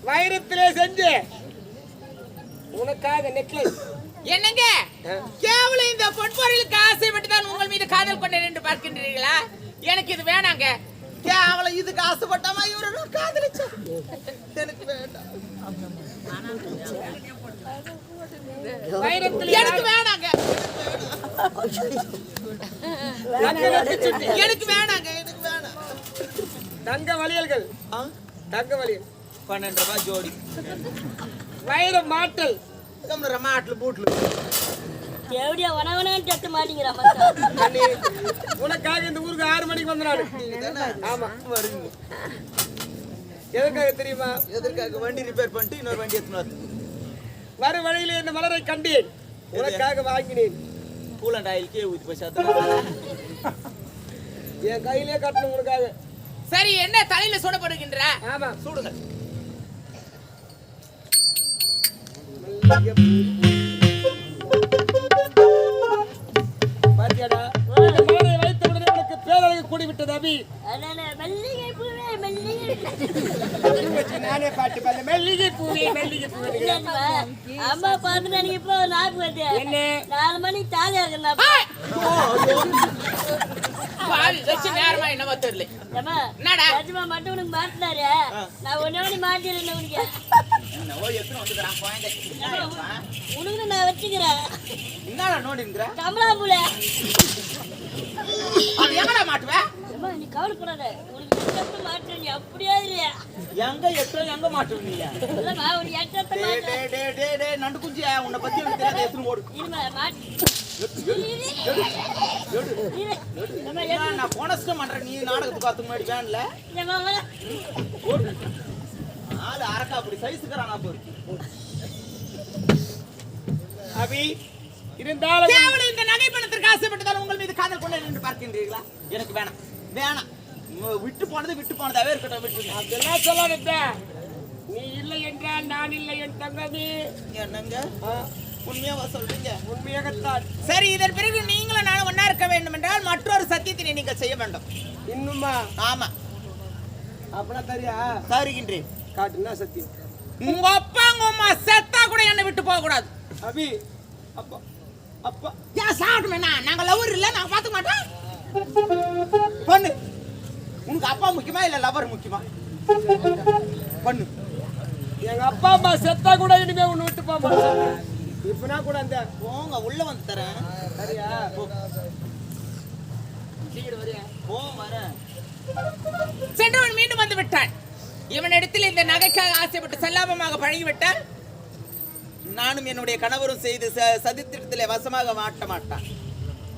வைரத்திலே செஞ்சு உனக்காக நெக்லஸ். என்னங்க கேவலம் இந்த பொன்பொருளுக்கு ஆசைப்பட்டு தான் உங்கள் மீது காதல் கொண்டேன் என்று பார்க்கின்றீர்களா? எனக்கு இது வேணாங்க. கேவலம் இதுக்கு ஆசைப்பட்டாமா இவரு காதலிச்ச எனக்கு வேண்டாம். எனக்கு வேணாங்க. எனக்கு வேணாங்க. எனக்கு வேணாம். தங்க வளையல்கள். தங்க வளையல் 12 ரூபாய் ஜோடி. வைர மாட்டல். மாட்டல் பூட்ல எப்படியா வனவனான்னு கேட்க மாட்டேங்கிறா மச்சான். உனக்காக இந்த ஊருக்கு 6 மணிக்கு வந்தாரு. ஆமா வருங்க. எதற்காக தெரியுமா? எதற்காக? வண்டி ரிப்பேர் பண்ணிட்டு இன்னொரு வண்டி எடுத்துனார். வர வழியிலே இந்த மலரை கண்டேன், உனக்காக வாங்கினேன். கூலண்ட் ஆயிலுக்கே ஊத்தி போய் என் கையிலே கட்டணும் உனக்காக. சரி, என்ன தலையில சூடப்படுகின்ற? ஆமா சூடுங்க. பாத்தியாடா, இந்த மலரை வைத்த உடனே உனக்கு பேரழகு கூடிவிட்டது அபி. மல்லிகை பூவே மல்லிகை. நானே பாட்டு பாடு. மல்லிகை பூவே மல்லிகை பூவே. அம்மா பாத்து எனக்கு இப்போ நாக்கு வருது. என்ன 4 மணி தாலி ஆகுனா. பால் வெச்சு நேரமா என்னவோ தெரியல. அம்மா என்னடா ராஜமா மட்டும் உனக்கு மாட்டறாரு. நான் ஒண்ணே மாட்டிறேன் உனக்கு. என்னவோ எத்தனை வந்துக்கறான் கோயண்டே. உனக்கு நான் வெச்சுக்கறேன். என்னடா நோடிங்கற? கமலாபுல. அது எங்கடா மாட்டுவே? அம்மா நீ கவலைப்படாத. உனக்கு எட்டத்து மாட்டறேன் நீ அப்படியே இல்லையா? எங்க மாட்டுவீங்க? இல்லம்மா உனக்கு எட்டத்து மாட்டறேன். டேய் நண்டு குஞ்சியா உன்னை பத்தி எனக்கு தெரியாது. எத்தனை ஓடு. இல்லம்மா மாட்டு. நான் போனஸ்ட் பண்றேன். நீ நாடகத்துக்கு வரதுக்கு முன்னாடி வேன்ல ஆளு அரக்கா அப்படி சைஸ்க்குறானா போய். அபி இருந்தாலும் கேவலம் இந்த நகை பணத்திற்கு ஆசைப்பட்டதால் உங்கள் மீது காதல் கொண்டேன் என்று பார்க்கின்றீர்களா? எனக்கு வேணாம். வேணாம். விட்டு போனதாவே இருக்கட்டும். விட்டு அதெல்லாம் சொல்லாத. நீ இல்லை என்றால் நான் இல்லை என் தங்கமே. என்னங்க உண்மையாவா சொல்றீங்க? உண்மையாகத்தான். சரி, இதன் பிறகு நீங்களும் நானும் ஒன்னா இருக்க வேண்டும் என்றால் மற்றொரு சத்தியத்தினை நீங்கள் செய்ய வேண்டும். இன்னுமா? ஆமா. அப்பனா தெரியா? தருகின்றேன். காட்டுனா சத்தியம். உங்க அப்பா உங்க அம்மா செத்தா கூட என்னை விட்டு போக கூடாது. அபி அப்பா அப்பா ஏன் சாப்பிடுமே? நாங்க லவர் இல்ல, நாங்க பாத்துக்க மாட்டோம். பண்ணு. உனக்கு அப்பா முக்கியமா இல்ல லவர் முக்கியமா? பண்ணு. எங்க அப்பா அம்மா செத்தா கூட இனிமே உன்னை விட்டு போக மாட்டேன். இப்பனா கூட அந்த போங்க உள்ள வந்து தரேன். சரியா? சீக்கிரம் வரியா? போ வரேன். சென்றவன் மீண்டும் வந்து விட்டான். இவனிடத்தில் இந்த நகைக்காக ஆசைப்பட்டு செல்லாமமாக பழகிவிட்டால் நானும் என்னுடைய கணவரும் செய்து சதித்திட்டத்திலே வசமாக மாட்ட மாட்டான்.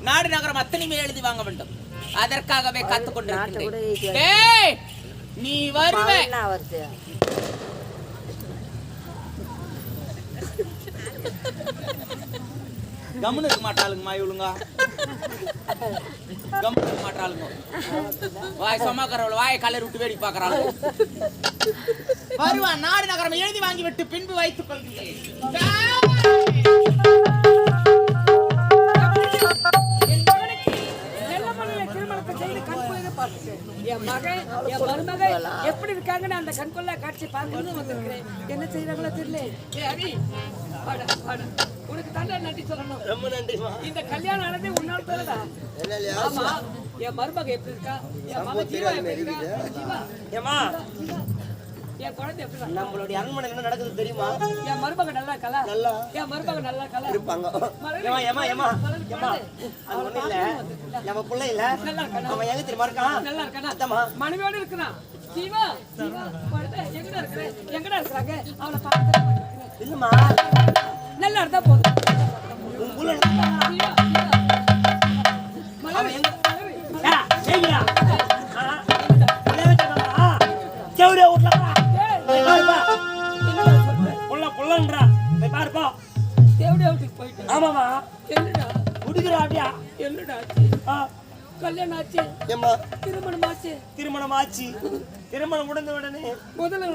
நாடு நகரம் அத்தனையுமே எழுதி வாங்க வேண்டும். அதற்காகவே காத்துக் கொண்டிருக்கிறேன். நீ வருவே. கம்முன்னு இருக்க மாட்டாளுங்கம்மா இவளுங்க. கம்முன்னு இருக்க மாட்டாளுங்க. வாய் சொமாக்கறவள் வாயை கலர் விட்டு வேடி பாக்குறாள். வருவா. நாடு நகரம் எழுதி வாங்கி விட்டு பின்பு வைத்துக் கொள்கிறேன். என் மகன் என் மருமகன் எப்படி இருக்காங்கன்னு அந்த கண்கொள்ளா காட்சி பார்க்கணும்னு வந்திருக்கிறேன். என்ன செய்யறாங்களோ தெரியல. உனக்கு தாண்டா நன்றி சொல்லணும். ரொம்ப நன்றிமா. இந்த கல்யாணம் ஆனதே உன்னால தானடா. ஆமா. என் மருமகன் எப்படி இருக்கா? என் மகன் ஜீவா எப்படி இருக்கா? ஜீவா ஏமா என் குழந்தை எப்படி இருக்கா? நம்மளுடைய அரண்மனையில என்ன நடக்குது தெரியுமா? என் மருமகன் நல்லா இருக்கா? நல்லா. என் மருமகன் நல்லா இருக்கா? இருப்பாங்க. ஏமா ஏமா ஏமா ஏமா அது ஒண்ணு இல்ல. நம்ம புள்ள இல்ல. நல்லா இருக்கா? அவன் எங்க தெரியுமா இருக்கான்? நல்லா இருக்கானா? அத்தமா மனைவியோட இருக்கறான். ஜீவா ஜீவா குழந்தை எங்கடா இருக்கறாங்க? அவளை பார்த்து இல்லம்மா நல்லா இருந்தா போதும். உன் புள்ள ஜீவா அவன் எங்க ஏய்யா கேவடியா ஊட்ல புள்ளன்றா போய் பாருப்பா. தேவடியா வீட்டுக்கு போயிட்டு. ஆமாமா. என்னடா குடிக்கிறாடியா? என்னடா கல்யாணம் ஆச்சு. ஏம்மா திருமணம் ஆச்சு. திருமணம் ஆச்சு. திருமணம் முடிந்த உடனே முதல்ல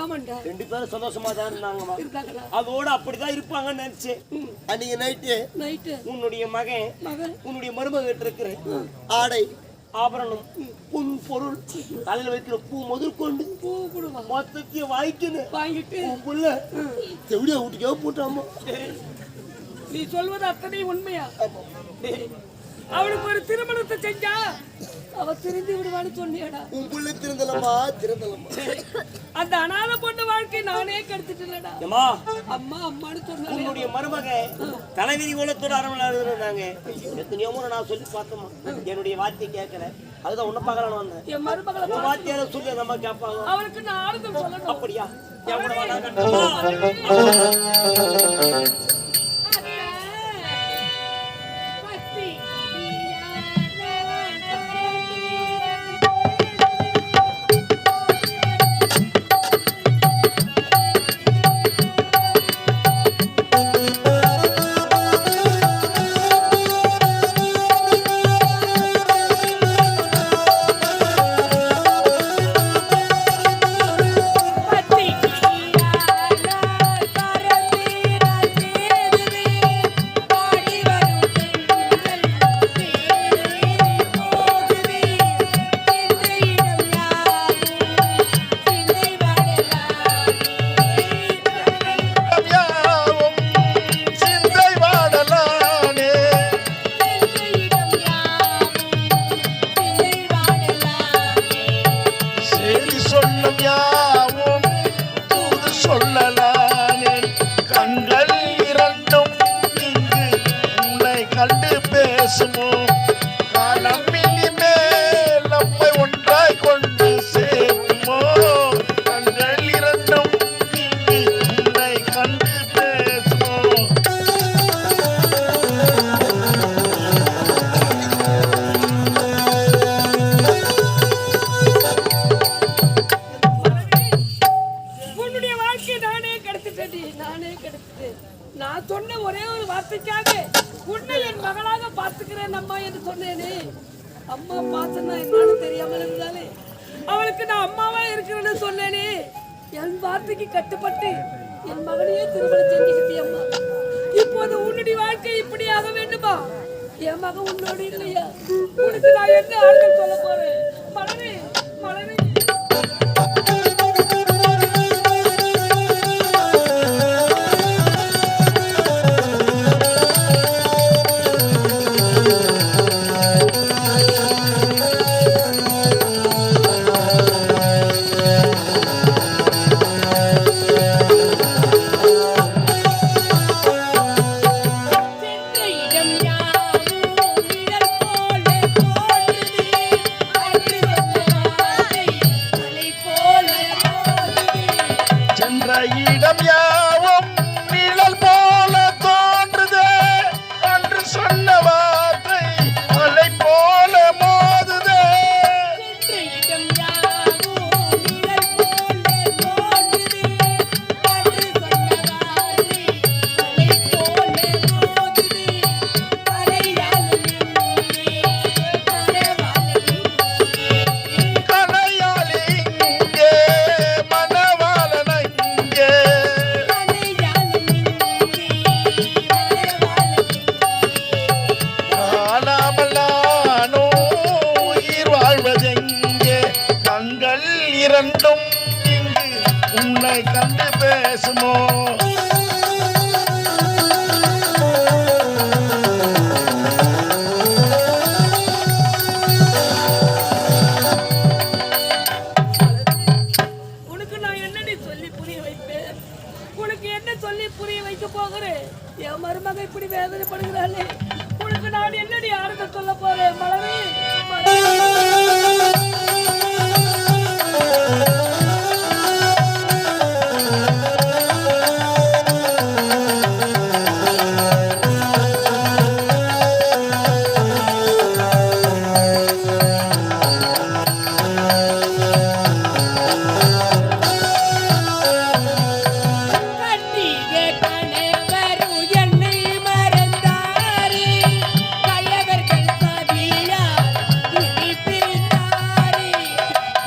ஆமாண்டா 2 பேரும் சந்தோஷமா தான் இருந்தாங்கம்மா. இருந்தாங்களா? அதோட அப்படிதான் இருப்பாங்கன்னு நினைச்சேன். அன்னைக்கு நைட்டு நைட்டு உன்னுடைய மகன் உன்னுடைய மருமகிட்ட இருக்கிற ஆடை ஆபரணம் பொன் பொருள் தலையில் வைக்கிற பூ முதற்கொண்டு பூ கொடுமா மொத்தத்தையும் வாங்கிட்டு உன் புள்ள எப்படியா வீட்டுக்கே போட்டாமா நீ சொல்வது அத்தனை உண்மையா? அவளுக்கு ஒரு திருமணத்தை செஞ்சா அவ திருந்து விடுவான்னு சொன்னியடா. உன் புள்ள திருந்தலமா அந்த அனாதை பொண்ணு வாழ்க்கை நானே கெடுத்துட்டேன்டா. அம்மா அம்மான்னு சொன்ன உன்னுடைய மருமக தலைவிரி கோலத்தோட அரவணைங்க எத்தனையோ முறை நான் சொல்லி பார்த்தோமா, என்னுடைய வார்த்தையை கேட்கல. அதுதான் உன்னை பார்க்கலான்னு வந்தேன். என் மருமகளை வார்த்தையால சொல்லி நம்ம கேட்பாங்க. அவளுக்கு நான் ஆறுதல் சொல்லணும். அப்படியா? நான் சொன்ன ஒரே ஒரு வார்த்தைக்காக உன்னை என் மகளாக பார்த்துக்கிறேன் அம்மா என்று சொன்னேனே. அம்மா பார்த்தனா என்னன்னு தெரியாம இருந்தாலே அவளுக்கு நான் அம்மாவா இருக்கிறேன்னு சொன்னேனே. என் வார்த்தைக்கு கட்டுப்பட்டு என் மகனையே திருமணம் செஞ்சுக்கிட்டே அம்மா. இப்போது உன்னுடைய வாழ்க்கை இப்படியாக வேண்டுமா? என் மகன் உன்னோடு இல்லையா? உனக்கு நான் என்ன ஆறுதல் சொல்ல போறேன்? மலரே மலரே இடம் யாவும் நிழல் போல தோன்றுதே, அன்று சொன்ன வார்த்தை அலை போல மோதுதே. இடம் யாவும் நிழல் போல தோன்றுதே, அன்று சொன்ன வார்த்தை அலை போல மோதுதே. கலையாலும் இரண்டும் இங்கு உன்னை கண்டு பேசுமோ? உனக்கு நான் என்னடி சொல்லி புரிய வைப்பேன்? உனக்கு என்ன சொல்லி புரிய வைக்க போகிறேன்? என் மருமக இப்படி வேதனைப்படுகிறாளே, உனக்கு நான் என்னடி ஆறுதல் சொல்ல போறேன்? மலரே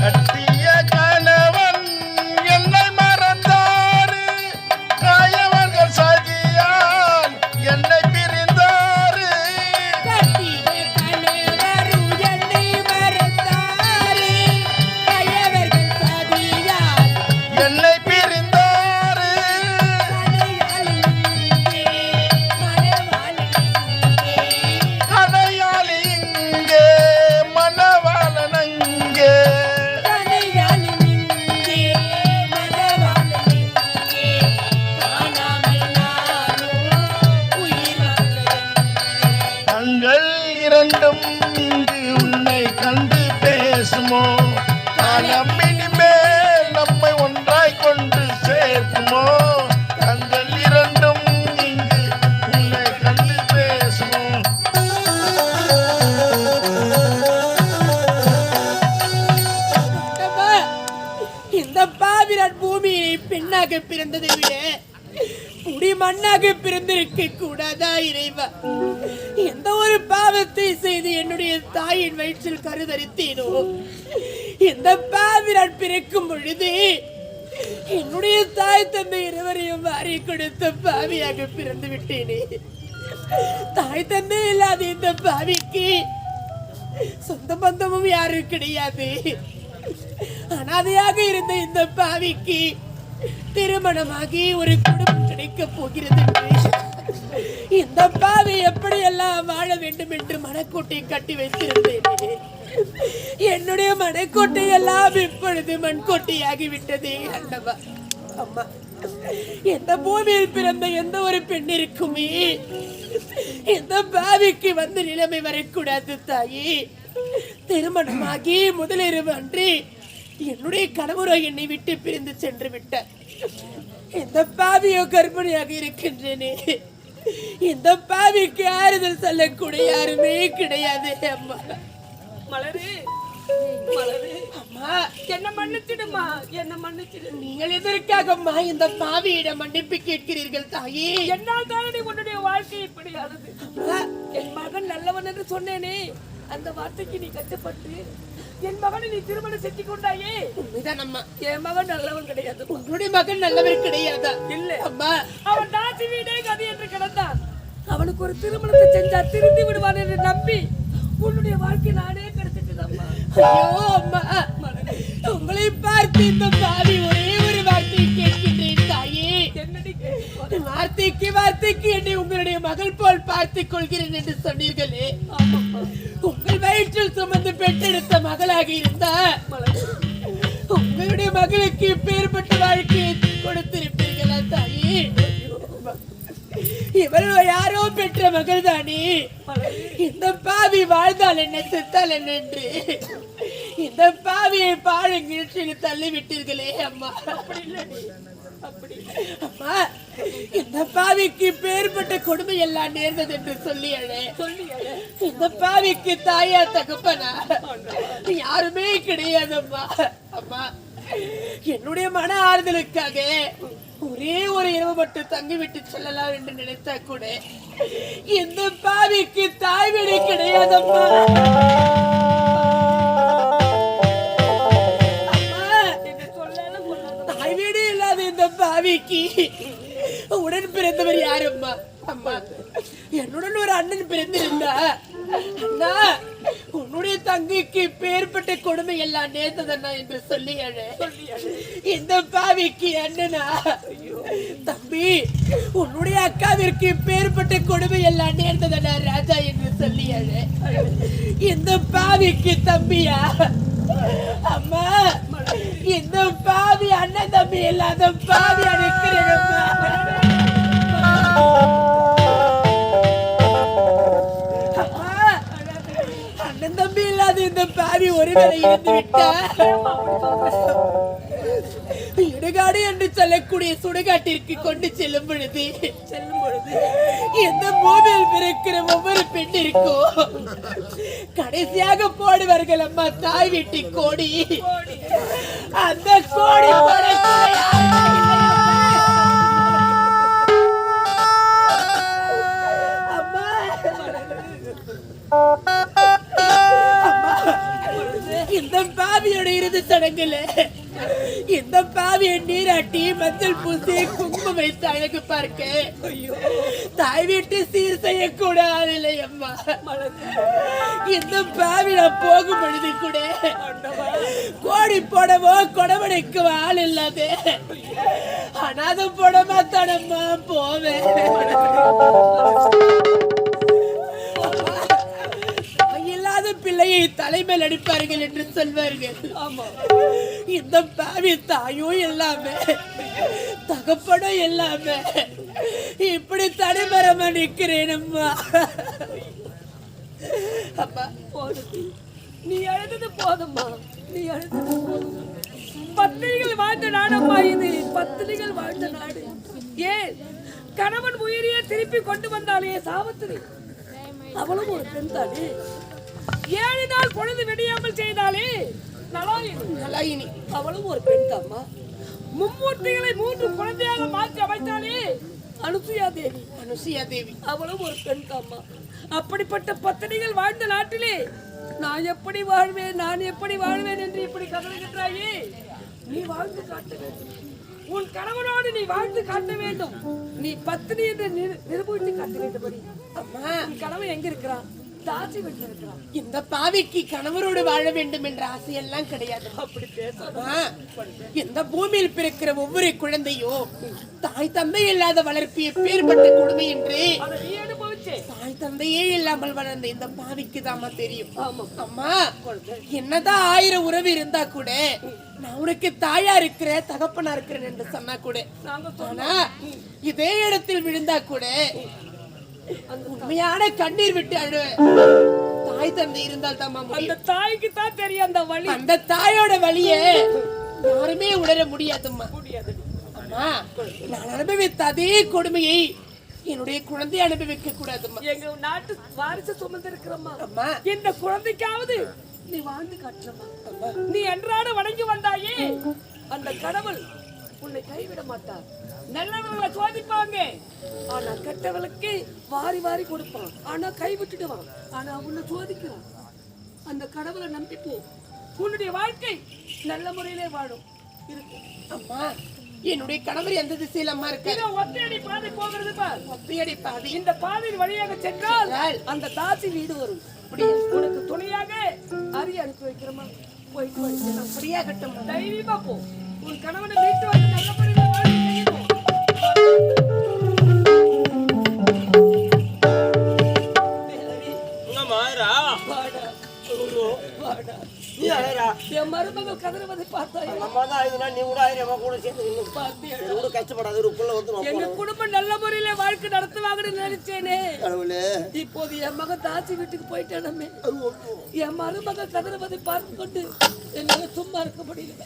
கட்டிய இரண்டும் இங்கு உன்னை கண்டு பேசுமோ காலம் இனிமேல் நம்மை ஒன்றாய் கொண்டு சேர்க்குமோ கண்கள் இரண்டும் இங்கு உன்னை கண்டு பேசுமோ இந்த பாவிரான் பூமியை பெண்ணாக பிறந்ததை விட குடி மண்ணாக பிறந்திருக்க கூடாதா இறைவா? எந்த ஒரு பாவத்தை செய்து என்னுடைய தாயின் வயிற்றில் கருதரித்தேனோ இந்த பாவிரான் பிறக்கும் பொழுது என்னுடைய தாய் தந்தை இருவரையும் வாரி கொடுத்த பாவியாக பிறந்து விட்டேனே. தாய் தந்தை இல்லாத இந்த பாவிக்கு சொந்த பந்தமும் யாரும் கிடையாது. அனாதையாக இருந்த இந்த பாவிக்கு திருமணமாகி ஒரு குடும்பம் கிடைக்க போகிறது. இந்த பாவி எப்படி எல்லாம் வாழ வேண்டும் என்று மனக்கோட்டை கட்டி வைத்திருந்தேன். என்னுடைய மனக்கோட்டை எல்லாம் இப்பொழுது மண்கோட்டையாகி விட்டதே அல்லவா அம்மா. எந்த பூமியில் பிறந்த எந்த ஒரு பெண்ணிற்குமே இந்த பாவிக்கு வந்து நிலைமை வரக்கூடாது தாயே. திருமணமாகி முதலிரவு அன்று என்னுடைய கணவரோ என்னை விட்டு பிரிந்து சென்று விட்டார். இந்த பாவியோ கர்ப்பிணியாக இருக்கின்றேனே. இந்த பாவிக்கு ஆறுதல் சொல்லக்கூடிய யாருமே கிடையாது அம்மா. மலரு மலரு அம்மா, என்ன மன்னிச்சிடுமா, என்ன மன்னிச்சிடு. நீங்கள் எதற்காகம்மா இந்த பாவியிடம் மன்னிப்பு கேட்கிறீர்கள் தாயே? என்னால் தானே உன்னுடைய வாழ்க்கை இப்படியானது. என் மகன் நல்லவன் என்று சொன்னேனே, அந்த வார்த்தைக்கு நீ கட்டுப்பட்டு என் மகனை நீ திருமணம் செஞ்சு கொண்டாயே. உண்மைதான் அம்மா, என் மகன் நல்லவன் கிடையாது. உன்னுடைய மகன் நல்லவர் கிடையாதா? இல்ல அம்மா, அவன் தாசி வீடே கதி என்று கிடந்தான். அவனுக்கு ஒரு திருமணத்தை செஞ்சா திருந்தி விடுவான் என்று நம்பி உன்னுடைய வாழ்க்கை நானே கிடைச்சிட்டு அம்மா. ஐயோ அம்மா, உங்களை பார்த்து இந்த பாவி ஒரே ஒரு வார்த்தை கேட்கின்றேன் தாயே. என்னடி வார்த்தைக்கு வார்த்தைக்கு என்னை உங்களுடைய மகள் போல் பார்த்துக் கொள்கிறேன் என்று சொன்னீர்களே. உங்கள் வயிற்றில் சுமந்து பெற்றெடுத்த மகளாக இருந்தா உங்களுடைய மகளுக்கு பேர்பட்ட வாழ்க்கையை கொடுத்திருப்பீர்களா தாயே? இவள் யாரோ பெற்ற மகள் தானே. இந்த பாவி வாழ்ந்தால் என்ன செத்தால் என்ன என்று இந்த பாவியை பாழங்கிழ்ச்சியில் தள்ளிவிட்டீர்களே அம்மா. அப்படி இல்லை அம்மா, இந்த பாவிக்கு பேர்பட்ட கொடுமை எல்லாம் நேர்ந்தது என்று சொல்லியழே. இந்த பாவிக்கு தாயா தகப்பனா யாருமே கிடையாதம்மா. அம்மா, என்னுடைய மன ஆறுதலுக்காக ஒரே ஒரு இரவு மட்டும் தங்கிவிட்டு செல்லலாம் என்று நினைத்தா கூட இந்த பாவிக்கு தாய் வீடு கிடையாதம்மா. தாய் வீடு இல்லாத இந்த பாவிக்கு உடன் பிறந்தவர் யாரம்மா? அம்மா, என்னுடன் ஒரு அண்ணன் பிறந்திருந்தா அண்ணா உன்னுடைய தங்கைக்கு பேர்பட்ட கொடுமை எல்லாம் நேர்ந்ததண்ணா என்று சொல்லி இந்த பாவிக்கு அண்ணனா தம்பி உன்னுடைய அக்காவிற்கு பேர்பட்ட கொடுமை எல்லாம் நேர்ந்ததண்ணா ராஜா என்று சொல்லி இந்த பாவிக்கு தம்பியா? அம்மா, இந்த பாவி அண்ணன் தம்பி இல்லாத பாவி அனுக்கிறேன். அண்ணன் தம்பி இல்லாத இந்த பாவி ஒருவேளை இருந்து விட்டா இடுகாடு என்று சொல்லக்கூடிய சுடுகாட்டிற்கு கொண்டு செல்லும் பொழுது எந்த பூமியில் பிறக்கிற ஒவ்வொரு பெண்ணிற்கும் கடைசியாக போடுவார்கள் அம்மா தாய் வீட்டு கோடி. அந்த கோடி இந்த பாவியோட இறுதி சடங்குல இந்த பாவியை நீராட்டி மஞ்சள் பூசி குங்குமம் வைத்து அழகு பார்க்க தாய் வீட்டு சீர் செய்யக்கூடாது இல்லை அம்மா. இந்த பாவி நான் போகும் பொழுது கூட கோடி போடவோ கொடவடைக்கு ஆள் இல்லாத அனாதம் போட மாத்தானம்மா போவேன். பிள்ளையை தலைமையில் அடிப்பார்கள் என்று சொல்வார்கள். இந்த பாவி தாயும் எல்லாமே தகப்பனும் எல்லாமே இப்படி தனிமரமா நிக்கிறேன் அம்மா. அப்பா போதும், நீ அழுதது போதும்மா, நீ அழுதது போதும். பத்திரிகள் வாழ்ந்த நாடம்மா இது, பத்திரிகள் வாழ்ந்த நாடு. ஏன் கணவன் உயிரியே திருப்பி கொண்டு வந்தாலே சாவித்திரி, அவளும் ஒரு பெண் தானே. 7 நாள் பொழுது விடியாமல் செய்தாலே நலாயினி, அவளும் ஒரு பெண் தாம்மா. மும்மூர்த்திகளை 3 குழந்தையாக மாற்றி அமைத்தாலே அனுசுயா தேவி, அவளும் ஒரு பெண் தாம்மா. அப்படிப்பட்ட பத்தினிகள் வாழ்ந்த நாட்டிலே நான் எப்படி வாழ்வேன் என்று இப்படி கதறுகின்றாயே. நீ வாழ்ந்து காட்ட வேண்டும், உன் கணவனோடு நீ வாழ்ந்து காட்ட வேண்டும். நீ பத்தினி என்று நிரூபித்து காட்ட வேண்டும். அம்மா, உன் கணவன் எங்க இருக்கிறான்? தாசி வீட்டில் இருக்கிறான். இந்த பாவிக்கு கணவரோடு வாழ வேண்டும் என்ற ஆசையெல்லாம் கிடையாது. அப்படி பேசாத. எந்த பூமியில் பிறக்கிற ஒவ்வொரு குழந்தையோ தாய் தந்தை இல்லாத வளர்ப்பு எப்பேற்பட்ட கொடுமை என்று தாய் தந்தையே இல்லாமல் வளர்ந்த இந்த பாவிக்கு தாமா தெரியும். அம்மா, என்னதான் 1000 உறவு இருந்தா கூட நான் உனக்கு தாயா இருக்கிற தகப்பனா இருக்கிறேன் என்று சொன்னா கூட, ஆனா இதே இடத்தில் விழுந்தா கூட உண்மையான கண்ணீர் விட்டு அழுவேன். தாய் தந்தை இருந்தால் தான் அந்த தாய்க்கு தான் தெரியும் அந்த வலி. அந்த தாயோட வலியை யாருமே உணர முடியாதும்மா. அம்மா, நான் அனுபவித்த அதே கொடுமையை என்னுடைய குழந்தை அனுபவிக்க கூடாதும்மா. எங்க நாட்டு வாரிசு சுமந்து இருக்கிறம்மா. இந்த குழந்தைக்காவது நீ வாழ்ந்து காட்டுறமா. நீ அன்றாட வணங்கி வந்தாயே, அந்த கடவுள் உன்னை கைவிட மாட்டார். நல்லவர்களை சோதிப்பாங்க, ஆனா கெட்டவளுக்கு வாரி வாரி கொடுப்பான். ஆனா கை விட்டுடுவான், ஆனா உன்னை சோதிக்கிறான். அந்த கடவுளை நம்பிப்போ, உன்னுடைய வாழ்க்கை நல்ல முறையிலே வாழும் இருக்கும். அம்மா, என்னுடைய கணவர் எந்த திசையில் அம்மா இருக்காரு? ஒத்தையடி பாதை போகிறது பார். ஒத்தையடி பாதை. இந்த பாதையின் வழியாக சென்றால் அந்த தாசி வீடு வரும். உனக்கு துணையாக அரிய அனுப்பி வைக்கிறோமா? போயிட்டு வந்து அப்படியா கட்டும். தைரியமா போ. உன் கணவனை வீட்டு வந்து நல்லபடியா வாழ செய்யணும். என் மருமகள் கதறுவதை பார்த்தா எங்க குடும்பம் நல்ல முறையில வாழ்க்கை நடத்துவாங்கன்னு நினைச்சேனே. இப்போது என் மகன் தாச்சி வீட்டுக்கு போயிட்டானே. என் மருமகள் கதறுவதை பார்த்து கொண்டு என்னால சும்மா இருக்க முடியல.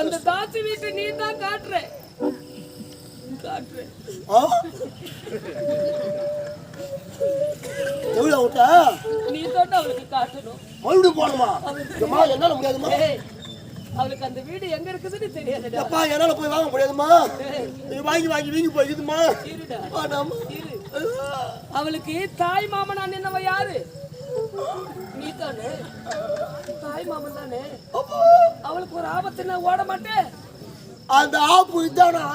அந்த தாச்சி வீட்டை நீ தான் காட்டுற. நீ தான் அவளுக்கு காட்டணும். அவளுக்கு அந்த வீடு எங்க இருக்குதுன்னு தெரியாது. என்னால போய் வாங்க முடியாதுமா. வாங்கி வீங்கி போய்க்குதுமா. அவளுக்கு தாய் மாமன் என்னவ யாரு? நீ தானே தாய் மாமன் தானே. அவளுக்கு ஒரு ஆபத்துன்னா ஓட மாட்டேன். அந்த ஆப்பு இதானா?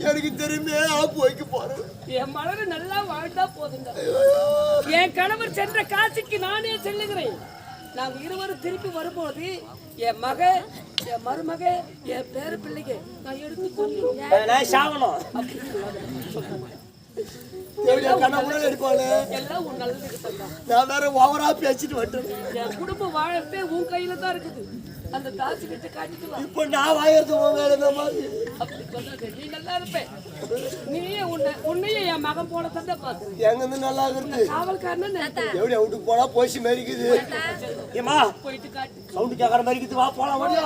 எனக்கு தெரியுமே ஆப்பு வைக்க போறேன். என் மலர் நல்லா வாழ்ந்தா போதுங்க. என் கணவர் சென்ற காட்சிக்கு நானே செல்லுகிறேன். நாங்க இருவரும் திருப்பி வரும்போது என் மக, என் மருமக, என் பேர பிள்ளைங்க நான் எடுத்து கொண்டு சாகணும். எல்லாம் உன் நல்லதுக்கு சொன்னா. நான் வேற ஓவரா பேசிட்டு வந்துட்டேன். என் குடும்பம் வாழப்பே உன் கையில தான் இருக்குது. அந்த தாசி கிட்ட காட்டிட்டு வா. இப்ப நான் வாயறது அப்படி சொல்லாத, நீ நல்லா இருப்பேன். நீயே உன்னையே என் மகன் போல தந்த பாத்து எங்க இருந்து நல்லா இருக்கு. காவல்காரன் எப்படி வீட்டுக்கு போனா போய் மேரிக்குது. ஏமா போயிட்டு காட்டு. சவுண்ட் கேட்கற மாதிரி இருக்குது. வா போலாம். வழியா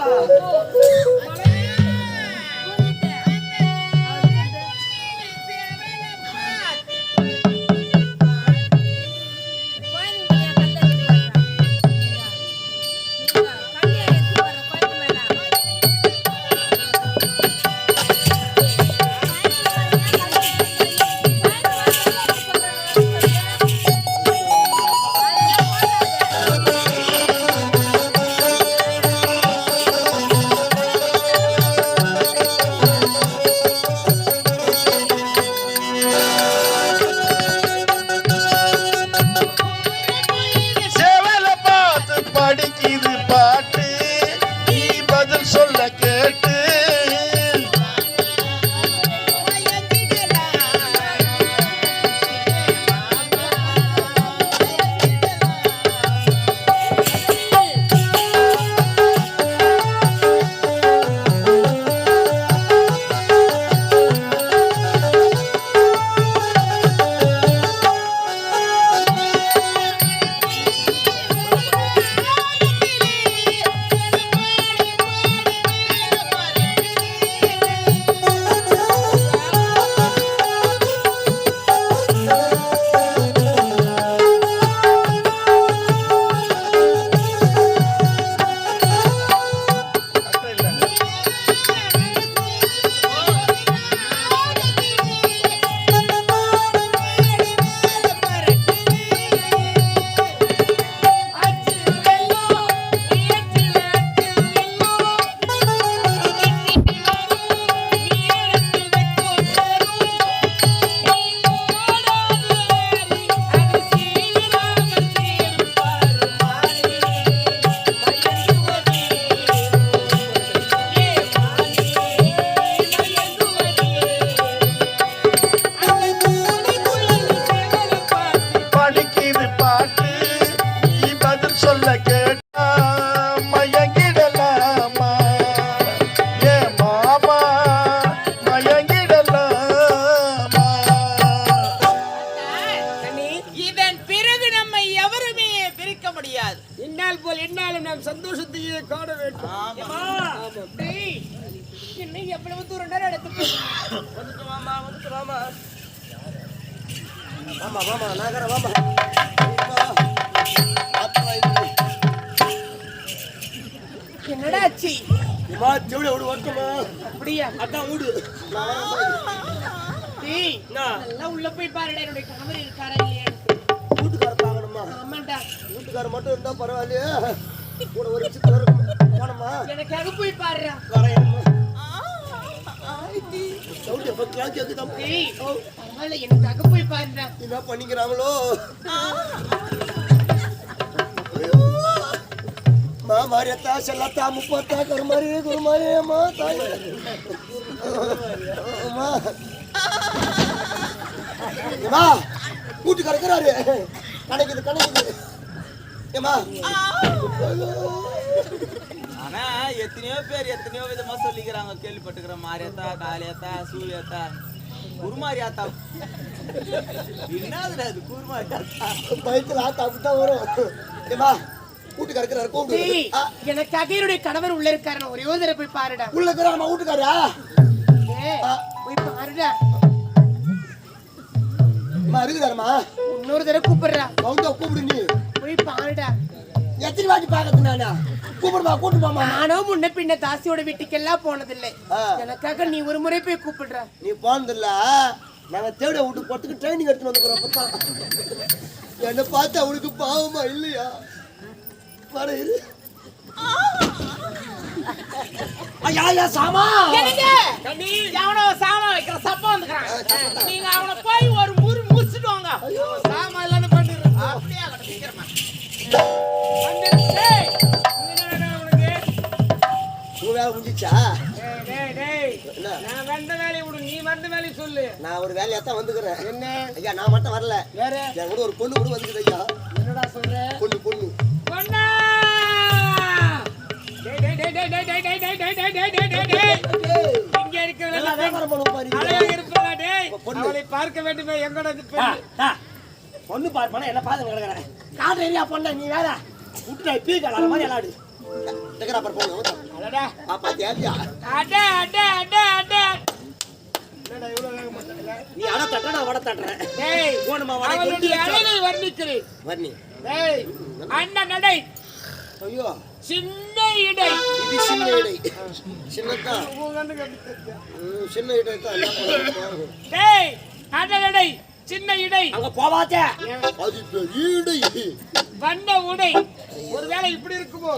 இன்னும் எவ்வளவு தூரம் தான் எடுத்து போகணும்? வந்துட்டு வாமா வாமா நாகர வாமா என்னடா ஆச்சு? செவிட விடு வரட்டுமா? அப்படியா? அதான் விடு. டேய், நல்லா உள்ள போய் பாருடா, என்னுடைய கணவர் இருக்காரா இல்லையா? வீட்டுக்கார பாக்கணுமா? ஆமாண்டா. வீட்டுக்கார மட்டும் இருந்தா பரவாயில்லையே, கூட ஒரு விஷயத்துல இருக்கும். போனமா எனக்காக போய் பாருடா. வரேன். சவுண்ட் எஃபெக்ட் கேக்குதாம். டேய், பரவாயில்ல, எனக்காக போய் பாருடா. என்ன பண்ணிக்கிறாங்களோ? மாரியத்தா செல்லத்தா முப்பத்தா குருமாரி அம்மா தாய் அம்மா கூட்டு கறக்குறாரு. கணக்குது ஏமா. ஆனா எத்தனையோ பேர் எத்தனையோ விதமா சொல்லிக்கிறாங்க, கேள்விப்பட்டுக்கிற மாரியாத்தா, காளியாத்தா, சூரியாத்தா, குருமாரியாத்தா. என்னதுடா இது குருமாரியாத்தா? பயத்துல ஆத்தா அப்படித்தான் வரும். ஏமா கூட்டு கறக்குறாரு. கூண்டு எனக்காக என்னுடைய கணவர் உள்ள இருக்காரு, ஒரே ஒரு தடவை போய் பாருடா. உள்ள இருக்கிறாமா வீட்டுக்காரா? போய் பாருடா. இருக்குதாரமா? இன்னொரு தடவை கூப்பிடுறா. கூப்பிடு. நீ போய் பாருடா. எத்தனை வாட்டி பாக்கிறது? நானா கூப்பிடுமா? கூட்டுமாமா? நானும் முன்ன பின்ன தாசியோட வீட்டுக்கெல்லாம் போனதில்லை. எனக்காக நீ ஒரு முறை போய் கூப்பிடுற. நீ போனதில்ல? நாங்க தேட விட்டு போறதுக்கு ட்ரைனிங் எடுத்துட்டு வந்துக்கிறோம். என்ன பார்த்து அவனுக்கு பாவமா இல்லையா? பாரு ஐயா சாமா அவனை சாமா வைக்கிற சப்பா வந்துக்கிறான். நீங்க அவனை போய் ஒரு முறு முடிச்சுட்டு வாங்க. சாமா இல்லன்னு பண்ணிடுறேன். அப்படியே சீக்கிரமா உங்க வேலை முடிஞ்சிச்சா? நான் வந்த வேலையை விடு, நீ வந்த வேலையை சொல்லு. நான் ஒரு வேலையாத்தான் வந்துக்கிறேன். என்ன ஐயா? நான் மட்டும் வரல, வேற என் கூட ஒரு பொண்ணு கூட வந்துக்குது ஐயா. என்னடா சொல்ற? பொண்ணு பொண்ணா? இங்க இருக்கிற அவளை பார்க்க வேண்டுமே. எங்கடா பொண்ணு பார்ப்பா? என்ன பாத்து கிடக்குறேன் காட்டு ஏரியா பொண்ண. நீ வேற விட்டு பீ கலாட மாதிரி விளாடு. நீ அட தட்ட நான் வட தட்டுறேன். அண்ணன் நடை. ஐயோ சின்ன இடை. இது சின்ன இடை. சின்னதான் சின்ன இடை தான். அண்ணன் நடை சின்ன இடை. அங்க போவாதே, அது பெரிய இடை. வண்ண உடை. ஒருவேளை இப்படி இருக்குமோ?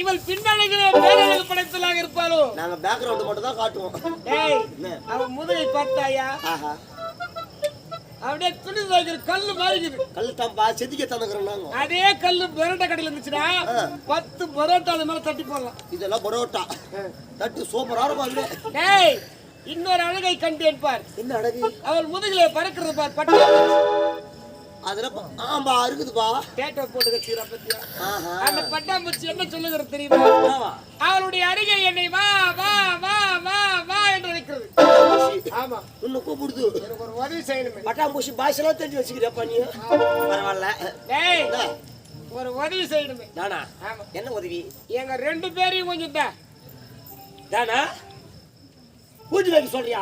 இவள் பின்னணிகளே பேரழகு படைத்தலாக இருப்பாளோ? நாங்க பேக்ரவுண்ட் மட்டும் தான் காட்டுவோம். அவன் முதலை பார்த்தாயா? அப்படியே துணி துவைக்கிற கல்லு மாறிக்குது. கல்லு தான்ப்பா செதுக்க தந்துக்கிறோம் நாங்க. அதே கல்லு பரோட்டா கடையில் இருந்துச்சுன்னா 10 பரோட்டா அது மேல தட்டி போடலாம். இதெல்லாம் பரோட்டா தட்டு சூப்பரா இருக்கும். டேய், இன்னொரு அழகை கண்டேன் பார். என்ன அழகு? அவள் முதுகிலே பறக்கிறது பார். பட்டு அதுல ஆம்பா இருக்குதுப்பா. டேட்டோ போட்டு கட்டிரா பத்தியா? அந்த பட்டாம்பூச்சி என்ன சொல்லுகிறது தெரியுமா? அவளுடைய அருகே என்னை வா வா வா வா வா என்று அழைக்கிறது. ஆமா, உன்னை கூப்பிடுது. எனக்கு ஒரு உதவி செய்யணுமே. பட்டாம்பூச்சி பாய்ச்சலாம் தெரிஞ்சு வச்சுக்கிறப்பா நீ. பரவாயில்ல. டேய், ஒரு உதவி செய்யணுமே. தானா? ஆமா. என்ன உதவி? எங்க 2 பேரையும் கொஞ்சம் தானா பூஜை வைக்க சொல்றியா?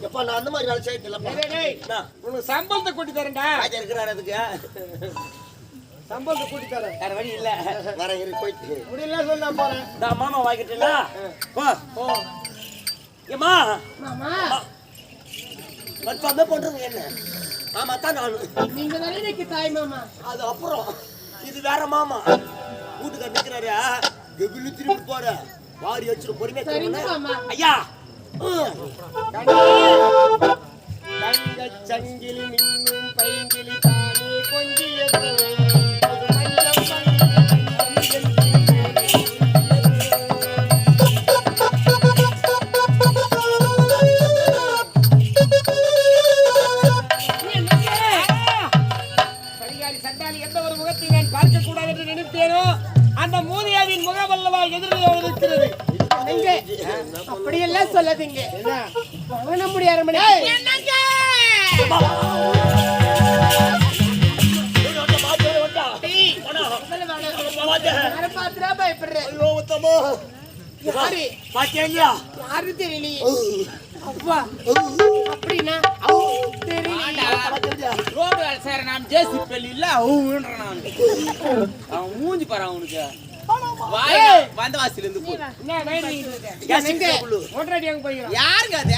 எப்பா நான் அந்த மாதிரி வேலை செய்யறதில்லப்பா. உனக்கு சம்பளத்தை கூட்டி தரேன்டா. ராஜா இருக்கிறாரு அதுக்கு. சம்பளத்தை கூட்டி தரேன். வேற வழி இல்ல. வரேன் இரு போயிட்டு. முடியல சொல்ல போறேன். நான் மாமா வாங்கிட்டேல. போ போ. ஏமா மாமா வந்து பண்றது என்ன? மாமா தான் நான். நீங்க தானே எனக்கு தாய் மாமா. அது அப்புறம் இது வேற மாமா. வீட்டுக்கு நிக்கிறாரு. கெபிலு திரும்பி போற. வாரி வச்சிரு பொறுமையா திரும்ப. ஐயா சங்கிலி மின்னும் பைங்கிலி தானே கொஞ்சியது. சண்டாளி எந்த ஒரு முகத்தை நான் பார்க்க கூடாது என்று நினைத்தேனோ அந்த மூதியாவின் முகம் அல்லவா எதிரில் இருக்கிறது. அப்படியெல்லாம் சொல்லாதீங்க. நம்முடைய அரண்மனை பாத்துரா பயப்படுறேன். யாரு பாத்தியா இல்லையா? யாரு தெரியலையே அப்பா அப்படின்னா தெரியலையே பாத்தியா? ரோடு வேலை செய்யற நான் ஜேசி பெல்லி இல்ல ஊன்றேன் நான். அவன் மூஞ்சி பாரு அவனுக்கு. வாய் வந்த வாசில இருந்து போ. என்ன வேணும் கேஸ் சிக்னல் புல்லு. ஓட்டராடி அங்க போய் யாருங்க அது?